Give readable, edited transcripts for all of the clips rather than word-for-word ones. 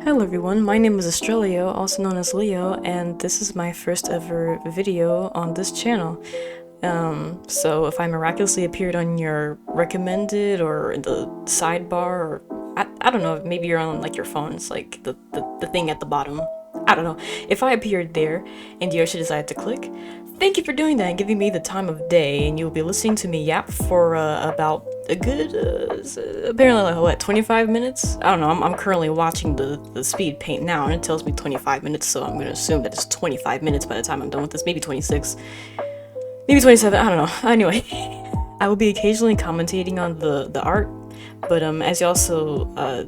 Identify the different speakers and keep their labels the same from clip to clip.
Speaker 1: Hello everyone, my name is Australio, also known as Leo, and this is my first ever video on this channel. So if I miraculously appeared on your recommended or in the sidebar, or I don't know, maybe you're on like your phone, it's like the thing at the bottom. I don't know. If I appeared there and you actually decided to click, thank you for doing that and giving me the time of day, and you'll be listening to me yap for about a good, apparently like what, 25 minutes? I don't know, I'm currently watching the speed paint now and it tells me 25 minutes, so I'm gonna assume that it's 25 minutes by the time I'm done with this, maybe 26, maybe 27, I don't know. Anyway, I will be occasionally commentating on the art, but as you also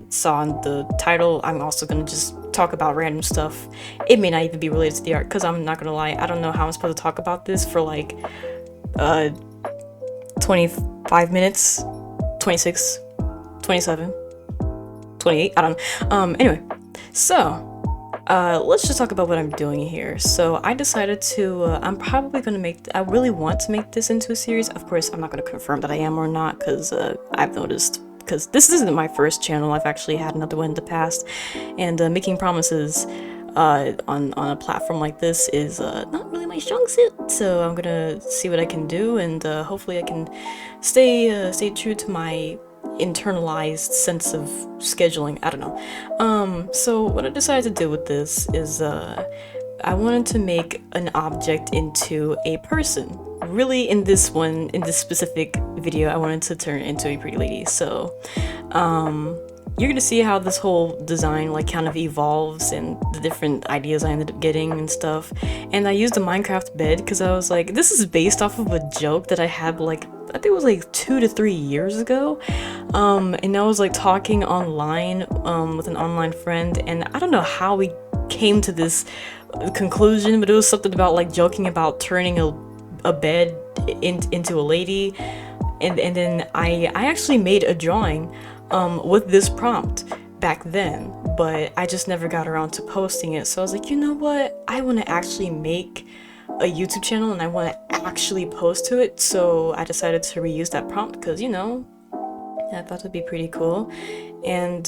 Speaker 1: saw in the title, I'm also gonna just talk about random stuff. It may not even be related to the art, because I'm not gonna lie, I don't know how I'm supposed to talk about this for like 25 minutes, 26, 27, 28, I don't know. Anyway, so let's just talk about what I'm doing here. So I decided to, I'm probably gonna I really want to make this into a series. Of course, I'm not gonna confirm that I am or not, because I've noticed, because this isn't my first channel, I've actually had another one in the past, and making promises on a platform like this is not really my strong suit, so I'm gonna see what I can do, and hopefully I can stay true to my internalized sense of scheduling. I don't know. So what I decided to do with this is I wanted to make an object into a person. Really, in this specific video, I wanted to turn it into a pretty lady. So you're gonna see how this whole design like kind of evolves and the different ideas I ended up getting and stuff. And I used a Minecraft bed because I was like, this is based off of a joke that I had like, I think it was like 2 to 3 years ago. And I was like talking online with an online friend, and I don't know how we came to this conclusion, but it was something about like joking about turning a bed into a lady, and then I actually made a drawing with this prompt back then, but I just never got around to posting it. So I was like, you know what, I want to actually make a YouTube channel and I want to actually post to it, so I decided to reuse that prompt because, you know, I thought it'd be pretty cool. And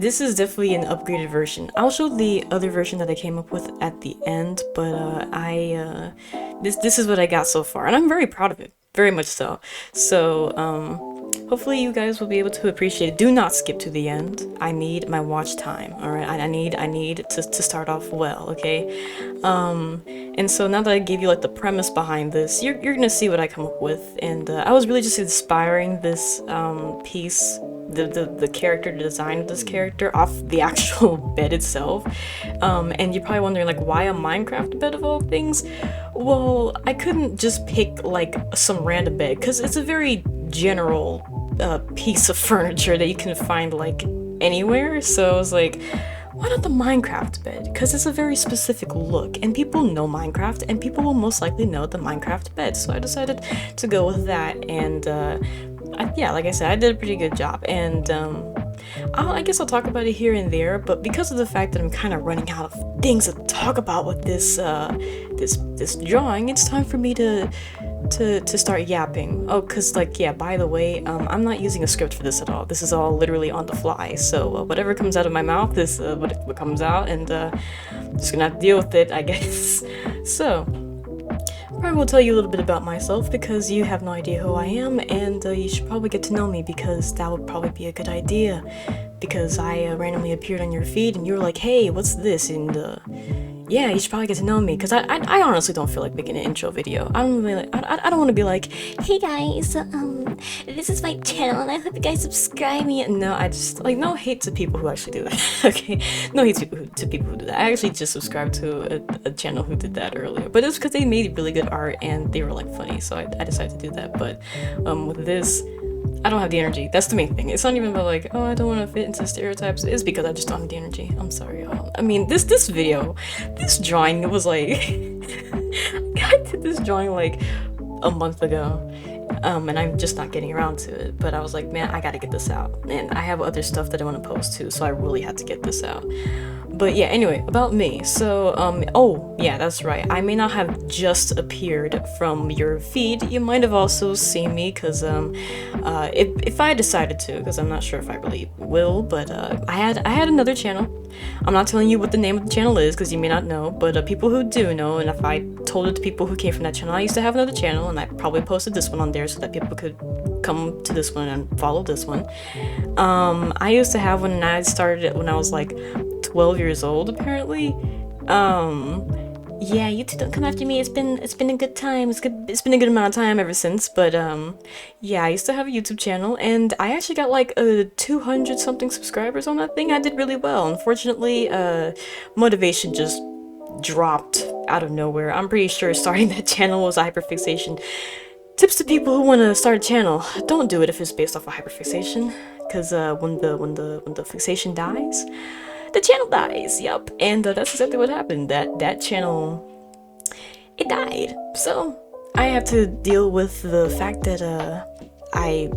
Speaker 1: this is definitely an upgraded version. I'll show the other version that I came up with at the end, but this is what I got so far, and I'm very proud of it, very much so. So hopefully you guys will be able to appreciate it. Do not skip to the end. I need my watch time, all right? I need to start off well, okay? And so now that I gave you like the premise behind this, you're gonna see what I come up with. And I was really just inspiring this piece, the character, the design of this character off the actual bed itself. And you're probably wondering like, why a Minecraft bed of all things? Well, I couldn't just pick like some random bed because it's a very general piece of furniture that you can find like anywhere. So I was like, why not the Minecraft bed? Because it's a very specific look, and people know Minecraft, and people will most likely know the Minecraft bed. So I decided to go with that, and yeah, like I said, I did a pretty good job. And I guess I'll talk about it here and there, but because of the fact that I'm kind of running out of things to talk about with this this drawing, it's time for me to start yapping. Oh, because like, yeah, by the way, I'm not using a script for this at all. This is all literally on the fly, so whatever comes out of my mouth is what comes out, and just gonna have to deal with it, I guess. So I will tell you a little bit about myself because you have no idea who I am, and you should probably get to know me, because that would probably be a good idea, because I randomly appeared on your feed and you were like, hey, what's this? And yeah, you should probably get to know me, because I honestly don't feel like making an intro video. I don't really like, I don't want to be like, hey guys, this is my channel and I hope you guys subscribe me. No, I just like, no hate to people who actually do that. Okay, no hate to people who do that. I actually just subscribed to a channel who did that earlier, but it's because they made really good art and they were like funny, so I decided to do that. But with this, I don't have the energy. That's the main thing. It's not even about like, oh, I don't want to fit into stereotypes. It's because I just don't have the energy. I'm sorry, y'all. I mean, this video, this drawing, it was like, I did this drawing like a month ago, and I'm just not getting around to it. But I was like, man, I gotta get this out, and I have other stuff that I want to post too, so I really had to get this out. But yeah, anyway, about me. So, oh yeah, that's right. I may not have just appeared from your feed. You might have also seen me, cause if I decided to, cause I'm not sure if I really will, but I had another channel. I'm not telling you what the name of the channel is, cause you may not know, but people who do know, and if I told it to people who came from that channel, I used to have another channel, and I probably posted this one on there so that people could come to this one and follow this one. I used to have one, and I started it when I was like 12 years old, apparently. Yeah, you two don't come after me. It's been a good time. It's been a good amount of time ever since. But yeah, I used to have a YouTube channel, and I actually got like 200 something subscribers on that thing. I did really well. Unfortunately, motivation just dropped out of nowhere. I'm pretty sure starting that channel was a hyperfixation. Tips to people who want to start a channel: don't do it if it's based off of hyperfixation, because when the fixation dies, the channel dies. Yep, and that's exactly what happened. That channel, it died. So I have to deal with the fact that I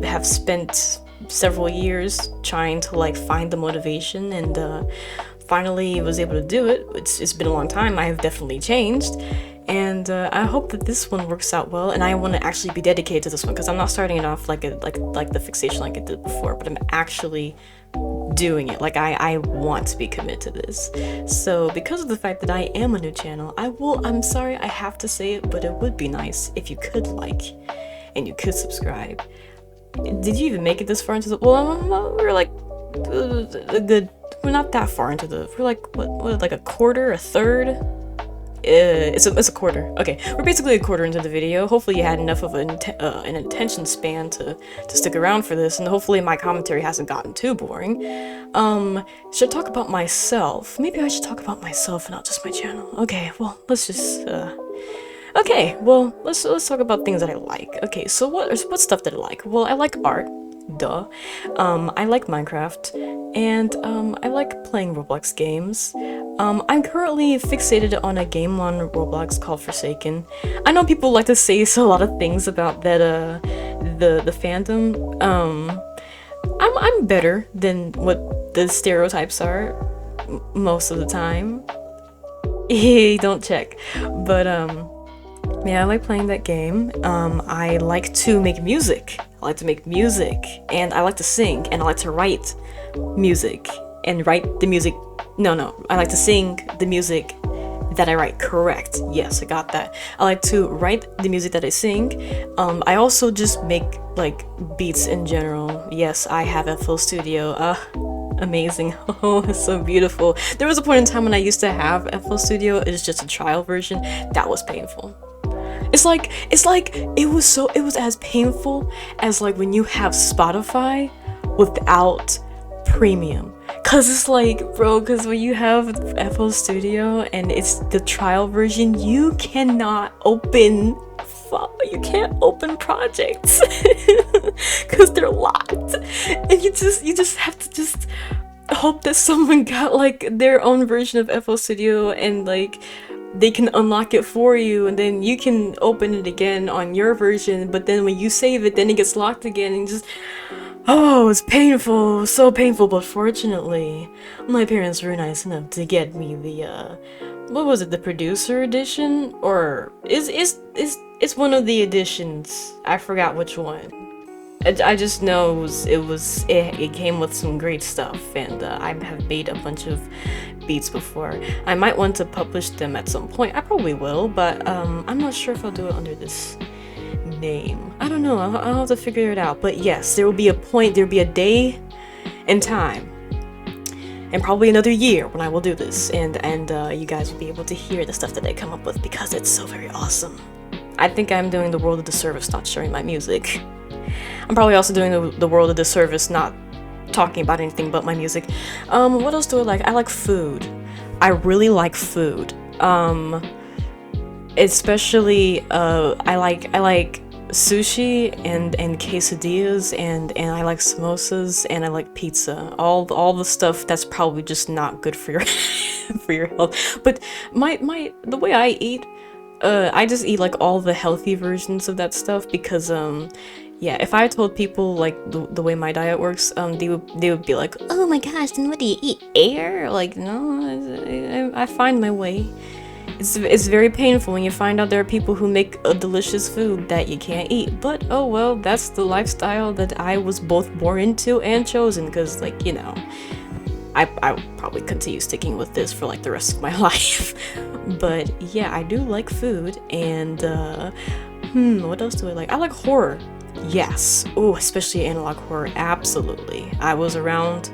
Speaker 1: have spent several years trying to like find the motivation, and finally was able to do it. It's been a long time. I have definitely changed. And I hope that this one works out well, and I want to actually be dedicated to this one, because I'm not starting it off like the fixation like I did before, but I'm actually doing it. Like I want to be committed to this. So because of the fact that I am a new channel, I'm sorry I have to say it, but it would be nice if you could like and you could subscribe. Did you even make it this far into the? Well, we're like a good. We're not that far into the. We're like what like a quarter, a third. It's a quarter. Okay, we're basically a quarter into the video. Hopefully you had enough of an attention span to stick around for this, and hopefully my commentary hasn't gotten too boring. Should I talk about myself? Maybe I should talk about myself and not just my channel. Okay, well, let's just okay, well, let's talk about things that I like. Okay, so what stuff that I like? Well, I like art. Duh. I like Minecraft, and I like playing Roblox games. I'm currently fixated on a game on Roblox called Forsaken. I know people like to say a lot of things about that the fandom. I'm better than what the stereotypes are most of the time. Don't check. But yeah, I like playing that game. I like to make music. And I like to sing, and I like to write music and write the music. No, I like to sing the music that I write. Correct. Yes, I got that. I like to write the music that I sing. I also just make like beats in general. Yes, I have FL Studio. Amazing. Oh, it's so beautiful. There was a point in time when I used to have FL Studio. It's just a trial version. That was painful. It's like it was as painful as like when you have Spotify without premium. Cause it's like, bro, cause when you have FL Studio and it's the trial version, you cannot open projects because they're locked, and you just have to just hope that someone got like their own version of FL Studio and like they can unlock it for you, and then you can open it again on your version. But then when you save it, then it gets locked again, and just oh, it's painful, so painful. But fortunately, my parents were nice enough to get me the what was it, the producer edition, or it's one of the editions. I forgot which one. I just know it came with some great stuff, and I have made a bunch of beats before. I might want to publish them at some point. I probably will, but I'm not sure if I'll do it under this name. I don't know. I'll have to figure it out. But yes, there will be a point. There will be a day and time, and probably another year when I will do this, and you guys will be able to hear the stuff that I come up with, because it's so very awesome. I think I'm doing the world a disservice not sharing my music. I'm probably also doing the world a disservice not talking about anything but my music. What else do I like? I like food. I really like food. Especially I like sushi and quesadillas, and I like samosas, and I like pizza. All the stuff that's probably just not good for your for your health. But the way I eat, I just eat like all the healthy versions of that stuff because yeah, if I told people like the way my diet works, they would be like, "Oh my gosh, then what do you eat? Air?" Like, no, I find my way. It's very painful when you find out there are people who make a delicious food that you can't eat. But oh well, that's the lifestyle that I was both born into and chosen. Because like I will probably continue sticking with this for like the rest of my life. But yeah, I do like food, and what else do I like? I like horror. Yes. Oh, especially analog horror. Absolutely. I was around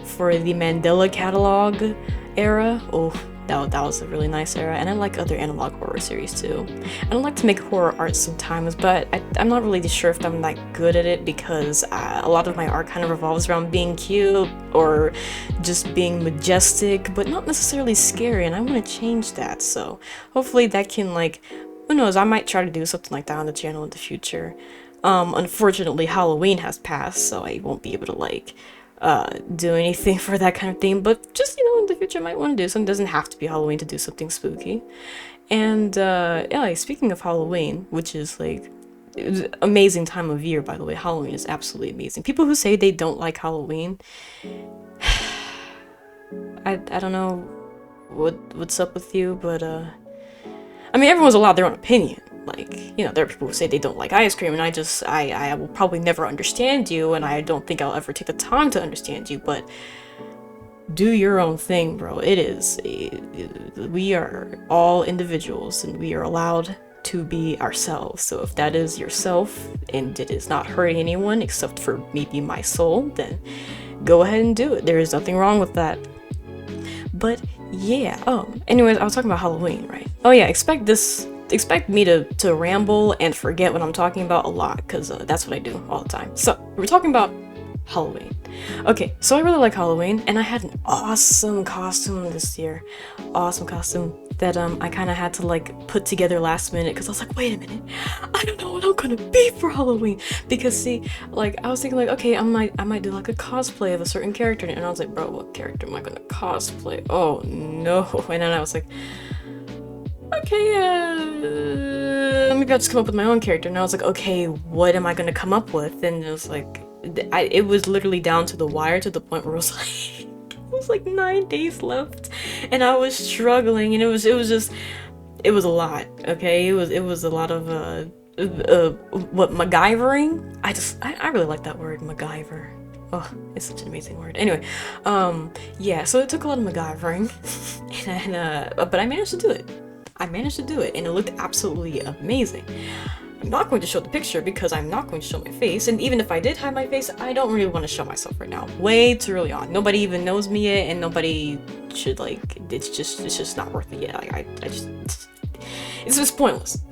Speaker 1: for the Mandela catalog era. Oh, that was a really nice era, and I like other analog horror series too. And I like to make horror art sometimes, but I'm not really sure if I'm that good at it because a lot of my art kind of revolves around being cute or just being majestic, but not necessarily scary, and I want to change that. So hopefully that can like, who knows, I might try to do something like that on the channel in the future. Unfortunately, Halloween has passed, so I won't be able to like do anything for that kind of thing, but just, in the future I might want to do something. It doesn't have to be Halloween to do something spooky. And yeah, like, speaking of Halloween, which is like amazing time of year, by the way. Halloween is absolutely amazing. People who say they don't like Halloween, I don't know what's up with you, but I mean, everyone's allowed their own opinion. Like, there are people who say they don't like ice cream, and I will probably never understand you, and I don't think I'll ever take the time to understand you, but do your own thing, bro. We are all individuals, and we are allowed to be ourselves. So if that is yourself, and it is not hurting anyone except for maybe my soul, then go ahead and do it. There is nothing wrong with that. But yeah, anyways, I was talking about Halloween, right? Oh yeah, expect me to ramble and forget what I'm talking about a lot, because that's what I do all the time. So we're talking about Halloween. Okay, so I really like Halloween, and I had an awesome costume this year. Awesome costume that I kind of had to like put together last minute, because I was like, wait a minute, I don't know what I'm gonna be for Halloween. Because see, like I was thinking like, okay, I might do like a cosplay of a certain character, and I was like, bro, what character am I gonna cosplay? Oh no. And then I was like, okay, maybe I'll just come up with my own character. And I was like, okay, what am I gonna come up with? And it was like, it was literally down to the wire, to the point where it was like 9 days left, and I was struggling, and it was a lot. Okay, it was a lot of what, MacGyvering. I really like that word, MacGyver. Oh, it's such an amazing word. Anyway, yeah, so it took a lot of MacGyvering, and but I managed to do it. And it looked absolutely amazing. I'm not going to show the picture because I'm not going to show my face, and even if I did hide my face, I don't really want to show myself right now. Way too early on. Nobody even knows me yet, and nobody should like. It's just not worth it yet. Like I just, it's just pointless.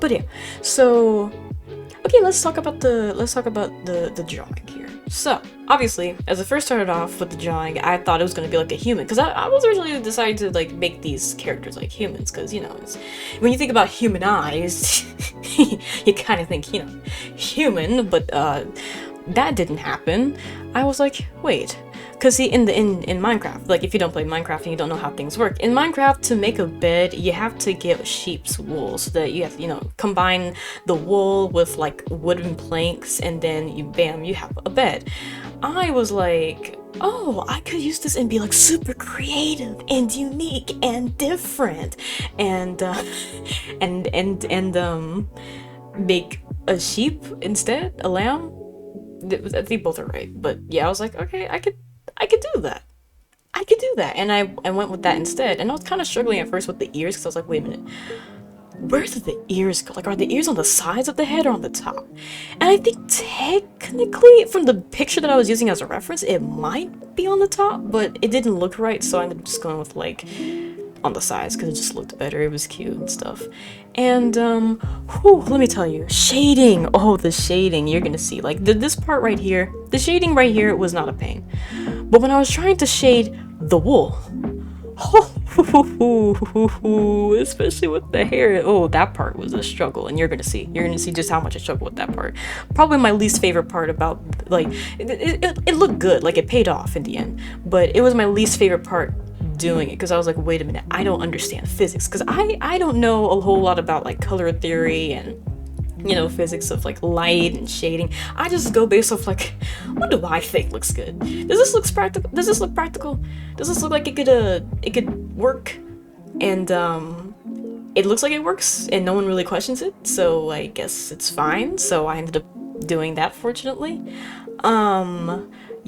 Speaker 1: But yeah, so okay, let's talk about the drawing here. So obviously, as I first started off with the drawing, I thought it was going to be like a human, because I was originally deciding to like make these characters like humans, because when you think about human eyes, you kind of think human, but that didn't happen. I was like, wait, because see, in Minecraft, like if you don't play Minecraft and you don't know how things work, in Minecraft, to make a bed, you have to get sheep's wool, so that you have to, combine the wool with like wooden planks, and then you have a bed. I was like, oh, I could use this and be like super creative and unique and different, and make a sheep instead, a lamb. I think both are right, but yeah, I was like, okay, I could do that. And I went with that instead. And I was kind of struggling at first with the ears, because I was like, wait a minute, where do the ears go? Like, are the ears on the sides of the head or on the top? And I think technically, from the picture that I was using as a reference, it might be on the top, but it didn't look right, so I ended up just going with like on the sides, because it just looked better. It was cute and stuff. And let me tell you, shading. Oh, the shading, you're gonna see like this part right here, the shading right here was not a pain, but when I was trying to shade the wool, especially with the hair, oh, that part was a struggle. And you're gonna see just how much I struggled with that part. Probably my least favorite part about, like, it looked good, like it paid off in the end, but it was my least favorite part doing it because I was like, wait a minute, I don't understand physics, because I don't know a whole lot about like color theory and, you know, physics of like light and shading. I just go based off like, what do I think looks good? Does this look practical? Does this look practical? Does this look like it could work? And it looks like it works, and no one really questions it, so I guess it's fine. So I ended up doing that, fortunately.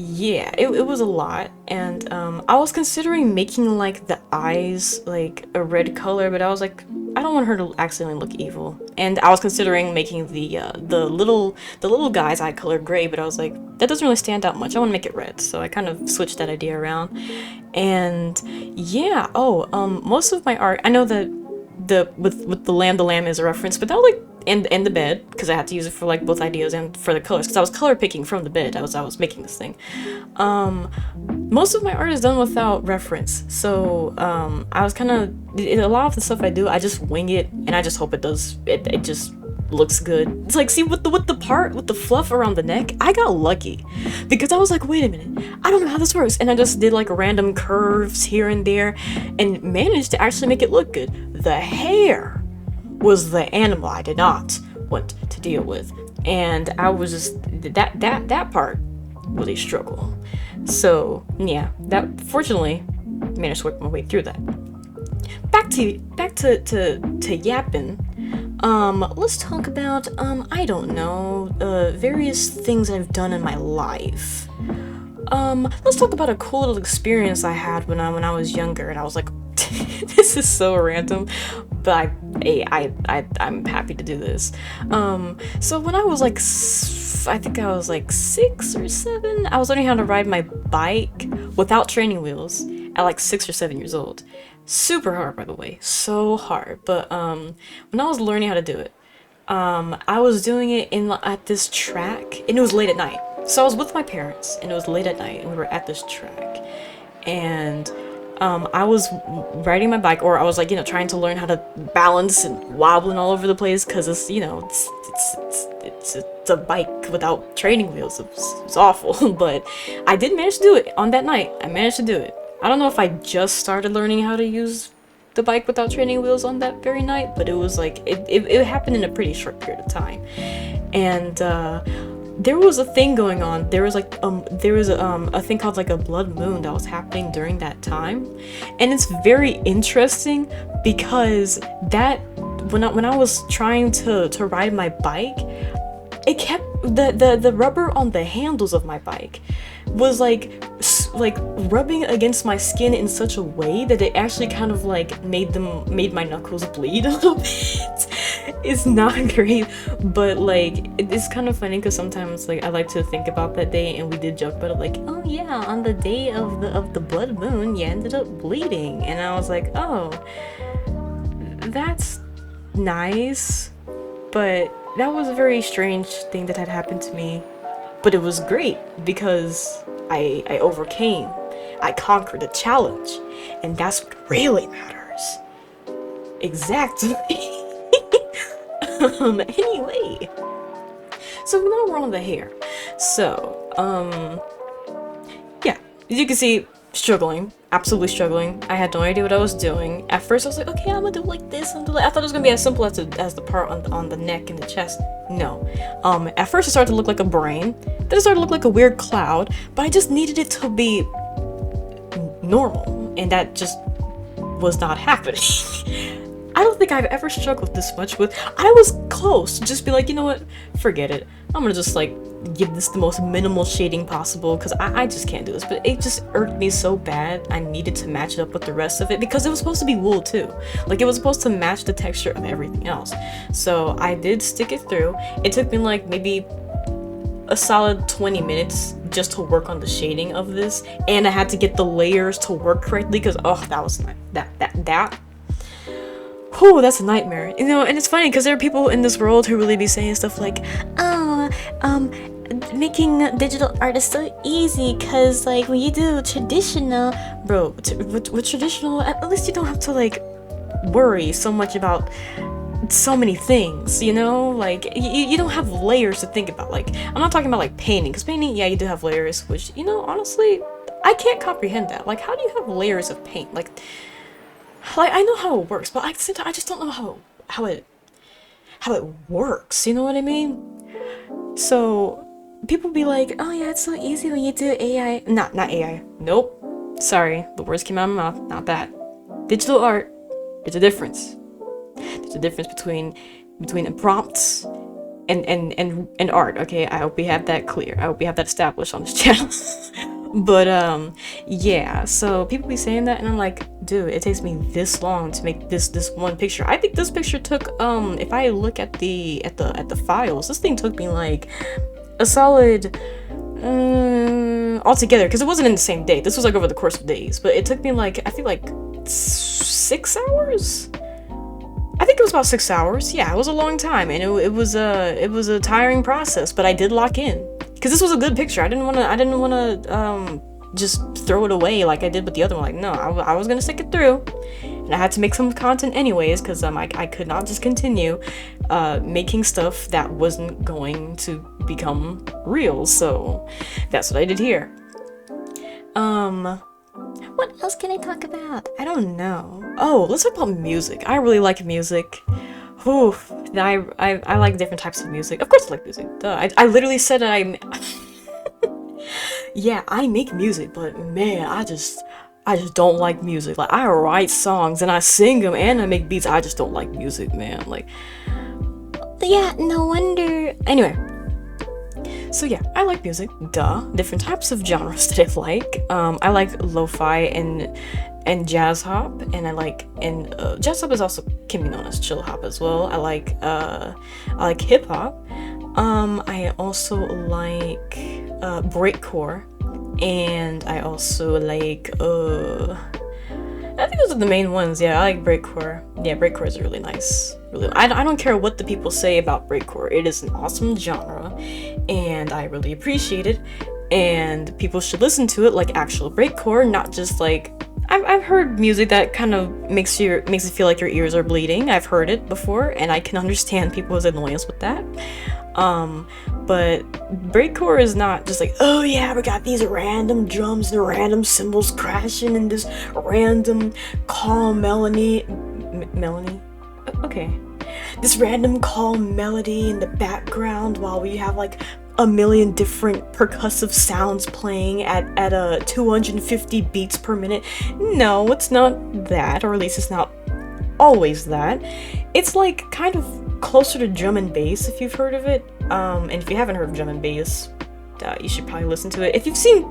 Speaker 1: Yeah, it was a lot, and I was considering making like the eyes like a red color, but I was like, I don't want her to accidentally look evil. And I was considering making the little guy's eye color gray, but I was like, that doesn't really stand out much. I want to make it red, so I kind of switched that idea around. And yeah, most of my art, I know that with the lamb is a reference, but that was like and the bed, because I had to use it for like both ideas and for the colors, because I was color picking from the bed. I was making this thing. Most of my art is done without reference, so I was kind of, a lot of the stuff I do, I just wing it, and I just hope it just looks good. It's like, see, with the fluff around the neck, I got lucky, because I was like, wait a minute, I don't know how this works, and I just did like random curves here and there and managed to actually make it look good. The hair was the animal I did not want to deal with, and I was just, that part was a struggle. So yeah, that fortunately managed to work my way through that. Back to yapping. Let's talk about I don't know, various things I've done in my life. Let's talk about a cool little experience I had when I was younger, and I was like, this is so random, but I'm happy to do this. So when I was like, I think I was like 6 or 7, I was learning how to ride my bike without training wheels at like 6 or 7 years old. Super hard, by the way, so hard. But when I was learning how to do it, I was doing it at this track, and it was late at night. So I was with my parents, and it was late at night, and we were at this track, and I was riding my bike, or I was like, you know, trying to learn how to balance and wobbling all over the place, because it's, you know, it's a bike without training wheels. It's awful, but I did manage to do it on that night. I managed to do it. I don't know if I just started learning how to use the bike without training wheels on that very night, but it was like, it happened in a pretty short period of time. And there was a thing going on. There was a thing called like a blood moon that was happening during that time, and it's very interesting because that when I was trying to ride my bike, it kept the rubber on the handles of my bike was like rubbing against my skin in such a way that it actually kind of like made my knuckles bleed a little bit. It's not great, but like it's kind of funny because sometimes like I like to think about that day, and we did joke about it, like, oh yeah, on the day of the blood moon you ended up bleeding, and I was like, oh, that's nice, but that was a very strange thing that had happened to me. But it was great because I overcame, I conquered a challenge, and that's what really matters. Exactly. Anyway, so now we're on the hair. So, yeah, as you can see, struggling, absolutely struggling. I had no idea what I was doing. At first I was like, okay, I'm gonna do like this, I thought it was gonna be as simple as the part on the neck and the chest. No. At first it started to look like a brain, then it started to look like a weird cloud, but I just needed it to be normal, and that just was not happening. I don't think I've ever struggled this much with, I was close to just be like, you know what, forget it. I'm gonna just like give this the most minimal shading possible, because I just can't do this. But it just irked me so bad. I needed to match it up with the rest of it, because it was supposed to be wool too. Like, it was supposed to match the texture of everything else. So I did stick it through. It took me like maybe a solid 20 minutes just to work on the shading of this, and I had to get the layers to work correctly, because oh, that was that whew, that's a nightmare. You know, and it's funny because there are people in this world who really be saying stuff like, oh, making digital art is so easy because like when you do traditional, bro, with traditional, at least you don't have to like worry so much about so many things, you know, like you don't have layers to think about. Like, I'm not talking about like painting, because painting, yeah, you do have layers, which, you know, honestly, I can't comprehend that. Like, how do you have layers of paint? Like I know how it works, but at the same time, I just don't know how it works. You know what I mean? So people be like, "Oh yeah, it's so easy when you do AI." Not AI. Nope. Sorry, the words came out of my mouth. Not that. Digital art. There's a difference. There's a difference between prompts and art. Okay, I hope we have that clear. I hope we have that established on this channel. But yeah, so people be saying that, and I'm like, dude, it takes me this long to make this one picture. I think this picture took if I look at the files, this thing took me like a solid altogether, because it wasn't in the same day. This was like over the course of days, but it took me like, I think like 6 hours. I think it was about 6 hours. Yeah, it was a long time, and it was a tiring process, but I did lock in. Because this was a good picture. I didn't want to just throw it away like I did with the other one. Like, no, I was going to stick it through. And I had to make some content anyways, because I could not just continue making stuff that wasn't going to become real. So that's what I did here. What else can I talk about? I don't know. Oh, let's talk about music. I really like music. Whew, I like different types of music. Of course I like music. Duh. I literally said yeah, I make music, but man, I just don't like music. Like, I write songs and I sing them and I make beats. I just don't like music, man. Like, yeah, no wonder. Anyway, so yeah, I like music. Duh. Different types of genres that I like. I like lo-fi and jazz hop, and jazz hop is also can be known as chill hop as well. I like hip hop. I also like breakcore, and I also like I think those are the main ones. Yeah, I like breakcore. Yeah, breakcore is really nice. Really, I don't care what the people say about breakcore. It is an awesome genre, and I really appreciate it. And people should listen to it like actual breakcore, not just like. I've heard music that kind of makes it feel like your ears are bleeding. I've heard it before, and I can understand people's annoyance with that. But breakcore is not just like, oh yeah, we got these random drums and random cymbals crashing and this random calm melody. Okay. This random calm melody in the background while we have like a million different percussive sounds playing at a 250 beats per minute. No, it's not that, or at least it's not always that. It's like kind of closer to drum and bass, if you've heard of it. And if you haven't heard of drum and bass, you should probably listen to it. If you've seen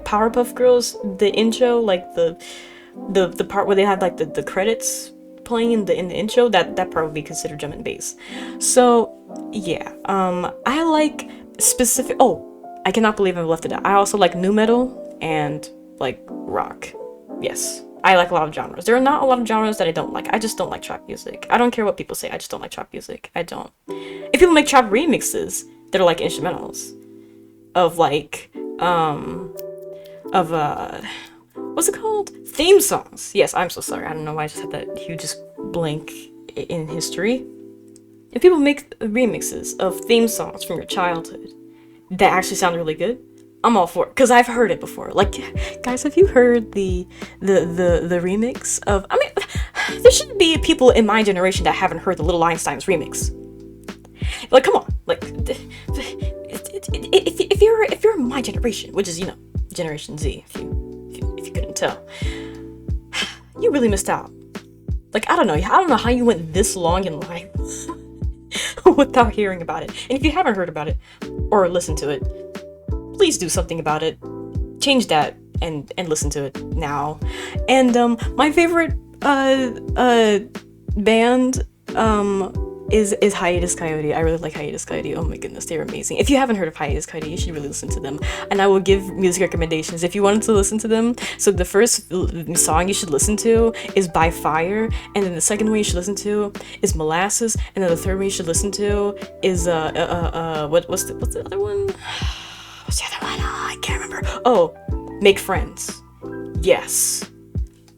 Speaker 1: Powerpuff Girls, the intro, like the part where they have like the credits playing in the intro, that part would be considered drum and bass. So yeah, I like specific. Oh, I cannot believe I left it out. I also like nu metal and like rock. Yes, I like a lot of genres. There are not a lot of genres that I don't like. I just don't like trap music. I don't care what people say. I just don't like trap music. I don't. If people make trap remixes that are like instrumentals of like what's it called? Theme songs. Yes, I'm so sorry. I don't know why I just had that hugest blank in history. If people make remixes of theme songs from your childhood that actually sound really good, I'm all for it, because I've heard it before. Like, guys, have you heard the remix of? I mean, there shouldn't be people in my generation that haven't heard the Little Einsteins remix. Like, come on, like, if you're my generation, which is, you know, Generation Z, if you couldn't tell, you really missed out. Like, I don't know how you went this long in life without hearing about it. And if you haven't heard about it or listened to it, please do something about it. Change that and listen to it now. And my favorite band is Hiatus Coyote. I really like Hiatus Coyote. Oh my goodness, they're amazing. If you haven't heard of Hiatus Coyote, you should really listen to them. And I will give music recommendations if you wanted to listen to them. So the first song you should listen to is By Fire, and then the second one you should listen to is Molasses, and then the third one you should listen to is what's the other one? What's the other one? Oh, I can't remember. Oh, Make Friends. Yes.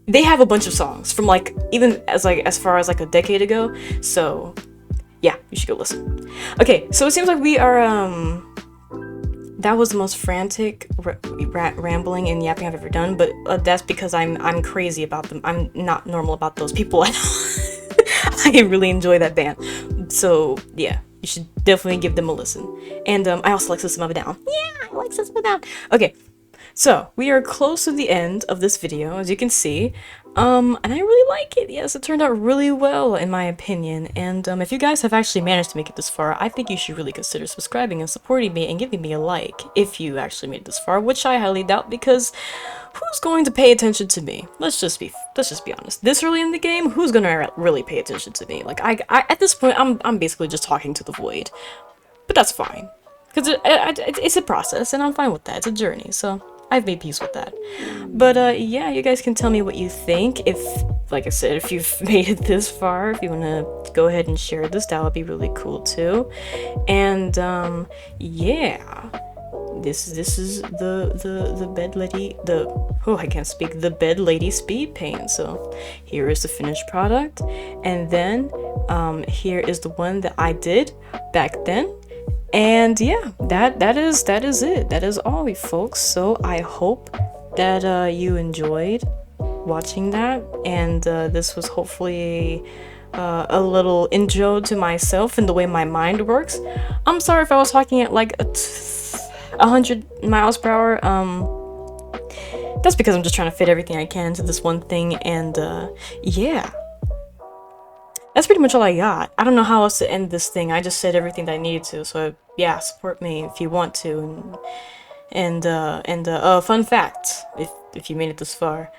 Speaker 1: They have a bunch of songs from like even as far as like a decade ago. So yeah, you should go listen. Okay, so it seems like we are that was the most frantic rambling and yapping I've ever done, but that's because I'm crazy about them. I'm not normal about those people. I really enjoy that band. So yeah, you should definitely give them a listen. And I also like System of a Down. Yeah, I like System of a Down. Okay, so we are close to the end of this video, as you can see. And I really like it. Yes, it turned out really well, in my opinion. And if you guys have actually managed to make it this far, I think you should really consider subscribing and supporting me and giving me a like if you actually made it this far, which I highly doubt, because who's going to pay attention to me? Let's just be honest. This early in the game, who's gonna really pay attention to me? Like I at this point, I'm basically just talking to the void, but that's fine, because it's a process, and I'm fine with that. It's a journey, so I've made peace with that. But yeah, you guys can tell me what you think. If, like I said, if you've made it this far, if you want to go ahead and share this, that would be really cool too. And yeah, this is the bed lady, I can't speak, the bed lady speed paint. So here is the finished product, and then here is the one that I did back then. And yeah, that is it. That is all, folks. So I hope that you enjoyed watching that, and this was hopefully a little intro to myself and the way my mind works. I'm sorry if I was talking at like 100 miles per hour. That's because I'm just trying to fit everything I can into this one thing, and yeah. That's pretty much all I got. I don't know how else to end this thing. I just said everything that I needed to. So yeah, support me if you want to. And fun fact, if you made it this far,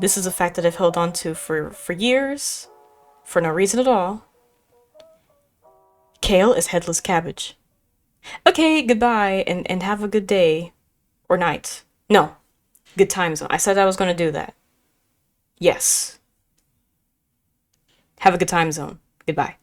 Speaker 1: this is a fact that I've held on to for years, for no reason at all. Kale is headless cabbage. Okay, goodbye, and have a good day or night. No, good time zone. I said I was gonna do that. Yes. Have a good time zone. Goodbye.